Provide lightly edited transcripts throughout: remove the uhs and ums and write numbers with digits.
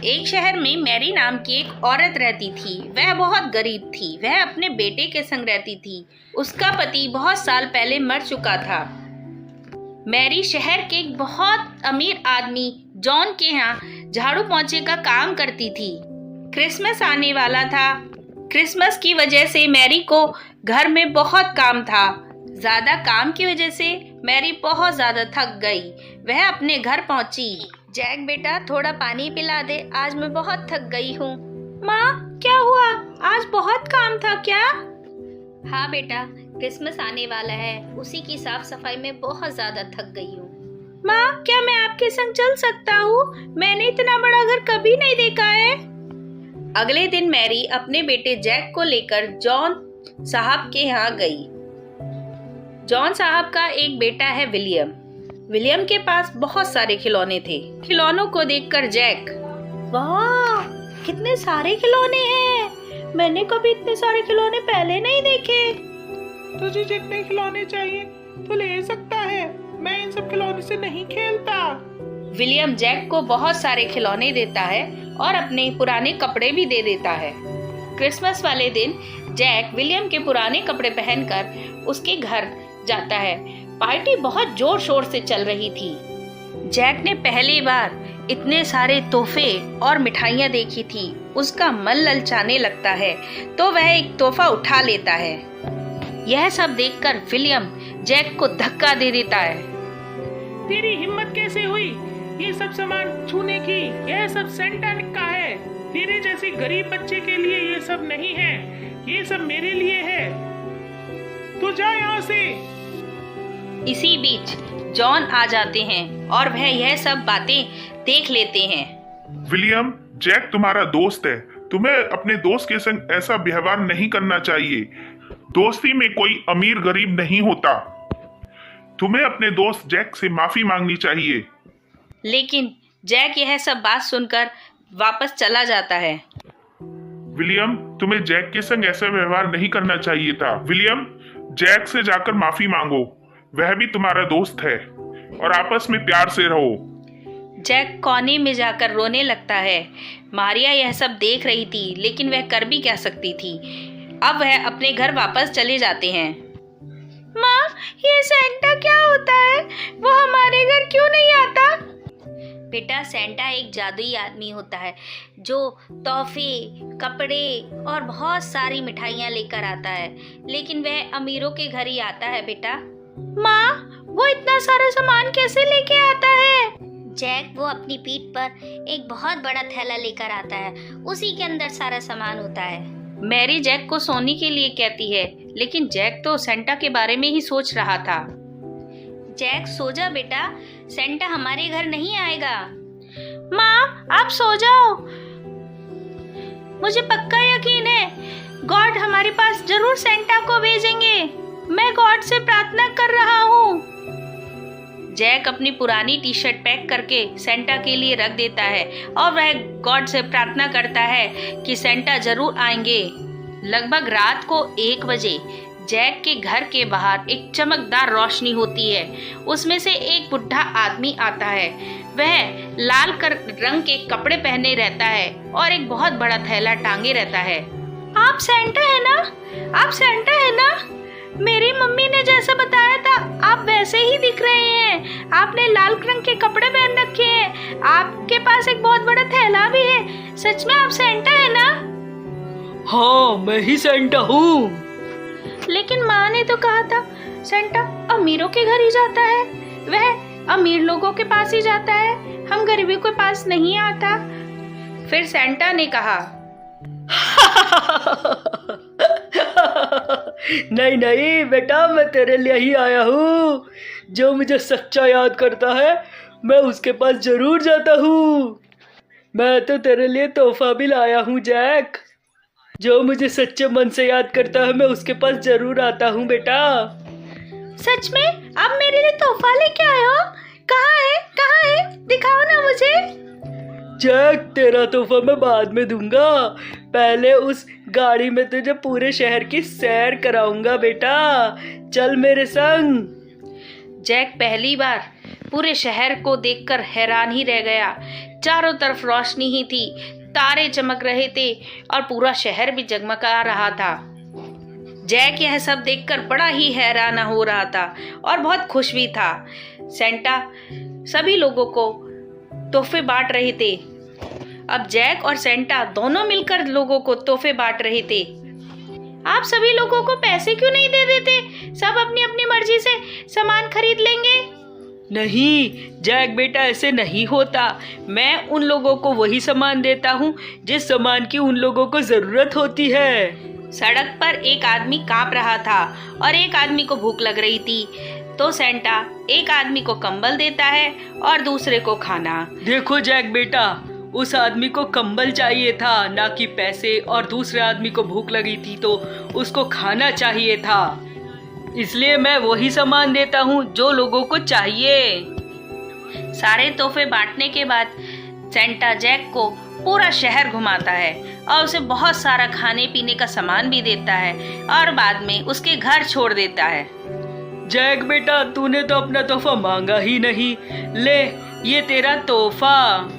एक शहर में मैरी नाम की एक औरत रहती थी। वह बहुत गरीब थी। वह अपने बेटे के संग रहती थी। उसका पति बहुत साल पहले मर चुका था। मैरी शहर के एक बहुत अमीर आदमी जॉन के यहाँ झाड़ू पोंछे का काम करती थी। क्रिसमस आने वाला था। क्रिसमस की वजह से मैरी को घर में बहुत काम था। ज्यादा काम की वजह से मैरी बहुत ज्यादा थक गई। वह अपने घर पहुंची। जैक बेटा, थोड़ा पानी पिला दे, आज मैं बहुत थक गई हूँ। माँ, क्या हुआ? आज बहुत काम था क्या? हाँ बेटा, क्रिसमस आने वाला है, उसी की साफ सफाई में बहुत ज्यादा थक गई हूँ। माँ, क्या मैं आपके संग चल सकता हूँ? मैंने इतना बड़ा घर कभी नहीं देखा है। अगले दिन मैरी अपने बेटे जैक को लेकर जॉन साहब के यहाँ गई। जॉन साहब का एक बेटा है विलियम। विलियम के पास बहुत सारे खिलौने थे। खिलौनों को देखकर जैक, वाह, कितने सारे खिलौने हैं, मैंने कभी इतने सारे खिलौने पहले नहीं देखे। तुझे जितने खिलौने चाहिए तो ले सकता है, मैं इन सब खिलौने से नहीं खेलता। विलियम जैक को बहुत सारे खिलौने देता है और अपने पुराने कपड़े भी दे देता है। क्रिसमस वाले दिन जैक विलियम के पुराने कपड़े पहनकर उसके घर जाता है। पार्टी बहुत जोर शोर से चल रही थी। जैक ने पहली बार इतने सारे तोहफे और मिठाइयाँ देखी थी। उसका मन ललचाने लगता है तो वह एक तोहफा उठा लेता है। यह सब देखकर विलियम जैक को धक्का दे देता है। तेरी हिम्मत कैसे हुई ये सब सामान छूने की? यह सब सेंटा का है। तेरे जैसे गरीब बच्चे के लिए ये सब नहीं है, ये सब मेरे लिए है। तो जा यहाँ से। इसी बीच जॉन आ जाते हैं और वह यह सब बातें देख लेते हैं। विलियम, जैक तुम्हारा दोस्त है। तुम्हें अपने दोस्त के संग ऐसा व्यवहार नहीं करना चाहिए। दोस्ती में कोई अमीर गरीब नहीं होता। तुम्हें अपने दोस्त जैक से माफी मांगनी चाहिए। लेकिन जैक यह सब बात सुनकर वापस चला जाता है। विलियम, तुम्हें जैक के संग ऐसा व्यवहार नहीं करना चाहिए था। विलियम, जैक से जाकर माफी मांगो, वह भी तुम्हारा दोस्त है, और आपस में प्यार से रहो। जैक कोने में जाकर रोने लगता है। मारिया यह सब देख रही थी, लेकिन वह कर भी क्या सकती थी। अब वह अपने घर वापस चले जाते हैं। माँ, ये सेंटा क्या होता है? वो हमारे घर क्यों नहीं आता? बेटा, सेंटा एक जादुई आदमी होता है जो तोहफे, कपड़े और बहुत सारी मिठाइयाँ लेकर आता है, लेकिन वह अमीरों के घर ही आता है बेटा। माँ, वो इतना सारा सामान कैसे लेके आता है? जैक वो अपनी पीठ पर एक बहुत बड़ा थैला लेकर आता है, उसी के अंदर सारा सामान होता है। मैरी जैक को सोने के लिए कहती है, लेकिन जैक तो सेंटा के बारे में ही सोच रहा था। जैक, सो जा बेटा, सेंटा हमारे घर नहीं आएगा। माँ, आप सो जाओ, मुझे पक्का यकीन है गॉड हमारे पास जरूर सेंटा को भेजेंगे। मैं गॉड से प्रार्थना कर रहा हूँ। जैक अपनी पुरानी टी शर्ट पैक करके सेंटा के लिए रख देता है और वह गॉड से प्रार्थना करता है कि सेंटा जरूर आएंगे। लगभग रात को 1 बजे जैक के घर के बाहर एक चमकदार रोशनी होती है। उसमें से एक बुढ़ा आदमी आता है। वह लाल रंग के कपड़े पहने रहता है और एक बहुत बड़ा थैला टांगे रहता है। आप सेंटा है ना? आप सेंटा है ना? मेरी मम्मी ने जैसा बताया था आप वैसे ही दिख रहे हैं। आपने लाल रंग के कपड़े पहन रखे हैं, आपके पास एक बहुत बड़ा थैला भी है। सच में आप सेंटा है ना? हाँ, मैं ही सेंटा हूँ। लेकिन माँ ने तो कहा था सेंटा अमीरों के घर ही जाता है, वह अमीर लोगों के पास ही जाता है, हम गरीबों के पास नहीं आता। फिर सेंटा ने कहा नहीं नहीं बेटा, मैं तेरे लिए ही आया हूँ। जो मुझे सच्चा याद करता है मैं उसके पास जरूर जाता हूँ। मैं तो तेरे लिए तोहफा भी लाया हूँ जैक। जो मुझे सच्चे मन से याद करता है मैं उसके पास जरूर आता हूँ बेटा। सच में? आप मेरे लिए तोहफा लेके आए हो? कहाँ है? कहाँ है? दिखाओ ना मुझे। जैक, तेरा तोहफा मैं बाद में दूंगा, पहले उस गाड़ी में तुझे पूरे शहर की सैर कराऊंगा बेटा। चल मेरे संग। जैक पहली बार पूरे शहर को देखकर हैरान ही रह गया। चारों तरफ रोशनी ही थी, तारे चमक रहे थे और पूरा शहर भी जगमगा रहा था। जैक यह सब देखकर बड़ा ही हैरान हो रहा था और बहुत खुश भी था। सेंटा सभी लोगों को तोहफे बांट रहे थे। अब जैक और सेंटा दोनों मिलकर लोगों को तोहफे बांट रहे थे। आप सभी लोगों को पैसे क्यों नहीं दे देते? सब अपनी अपनी मर्जी से सामान खरीद लेंगे। नहीं जैक बेटा, ऐसे नहीं होता। मैं उन लोगों को वही सामान देता हूँ जिस सामान की उन लोगों को जरूरत होती है। सड़क पर एक आदमी कांप रहा था और एक आदमी को भूख लग रही थी। तो सेंटा एक आदमी को कंबल देता है और दूसरे को खाना। देखो जैक बेटा, उस आदमी को कंबल चाहिए था, ना कि पैसे, और दूसरे आदमी को भूख लगी थी तो उसको खाना चाहिए था। इसलिए मैं वही सामान देता हूँ जो लोगों को चाहिए। सारे तोहफे बांटने के बाद सेंटा जैक को पूरा शहर घुमाता है और उसे बहुत सारा खाने पीने का सामान भी देता है और बाद में उसके घर छोड़ देता है। जैक बेटा, तूने तो अपना तोहफा मांगा ही नहीं। ले, ये तेरा तोहफा।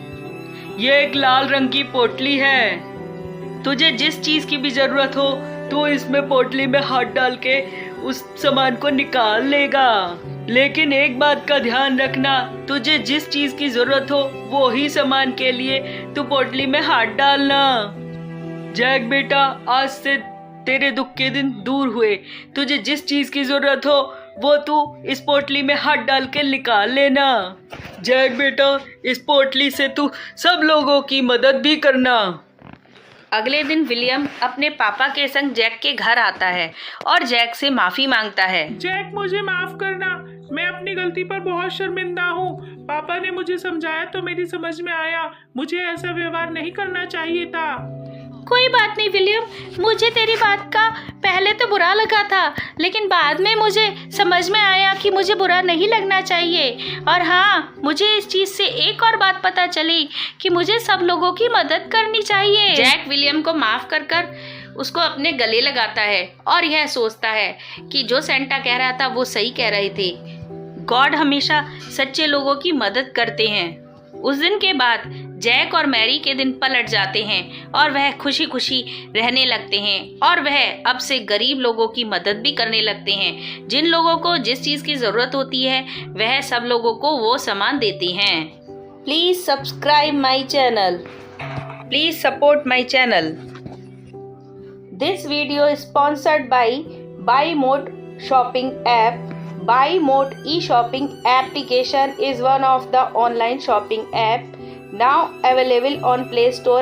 ये एक लाल रंग की पोटली है। तुझे जिस चीज की भी जरूरत हो तू इसमें पोटली में हाथ डाल के उस सामान को निकाल लेगा। लेकिन एक बात का ध्यान रखना, तुझे जिस चीज की जरूरत हो वो ही सामान के लिए तू पोटली में हाथ डालना। जैक बेटा, आज से तेरे दुख के दिन दूर हुए। तुझे जिस चीज की जरूरत हो वो तू इस पोटली में हाथ डाल के निकाल लेना। जैक बेटा, इस पोटली से तू सब लोगों की मदद भी करना। अगले दिन विलियम अपने पापा के संग जैक के घर आता है और जैक से माफी मांगता है। जैक, मुझे माफ करना, मैं अपनी गलती पर बहुत शर्मिंदा हूँ। पापा ने मुझे समझाया तो मेरी समझ में आया, मुझे ऐसा व्यवहार नहीं करना चाहिए था। कोई बात नहीं विलियम, मुझे तेरी बात का पहले तो बुरा लगा था, लेकिन बाद में मुझे समझ में आया कि मुझे बुरा नहीं लगना चाहिए। और हाँ, मुझे इस चीज़ से एक और बात पता चली कि मुझे सब लोगों की मदद करनी चाहिए। जैक विलियम को माफ़ कर कर उसको अपने गले लगाता है और यह सोचता है कि जो सेंटा कह रहा था वो सही कह रहे थे। गॉड हमेशा सच्चे लोगों की मदद करते हैं। उस दिन के बाद जैक और मैरी के दिन पलट जाते हैं और वह खुशी खुशी रहने लगते हैं और वह अब से गरीब लोगों की मदद भी करने लगते हैं। जिन लोगों को जिस चीज़ की ज़रूरत होती है वह सब लोगों को वो सामान देते हैं। Please subscribe my channel. Please support my channel. This video is sponsored by BuyMote shopping app. BuyMote e-shopping application is one of the online shopping app now available on Play Store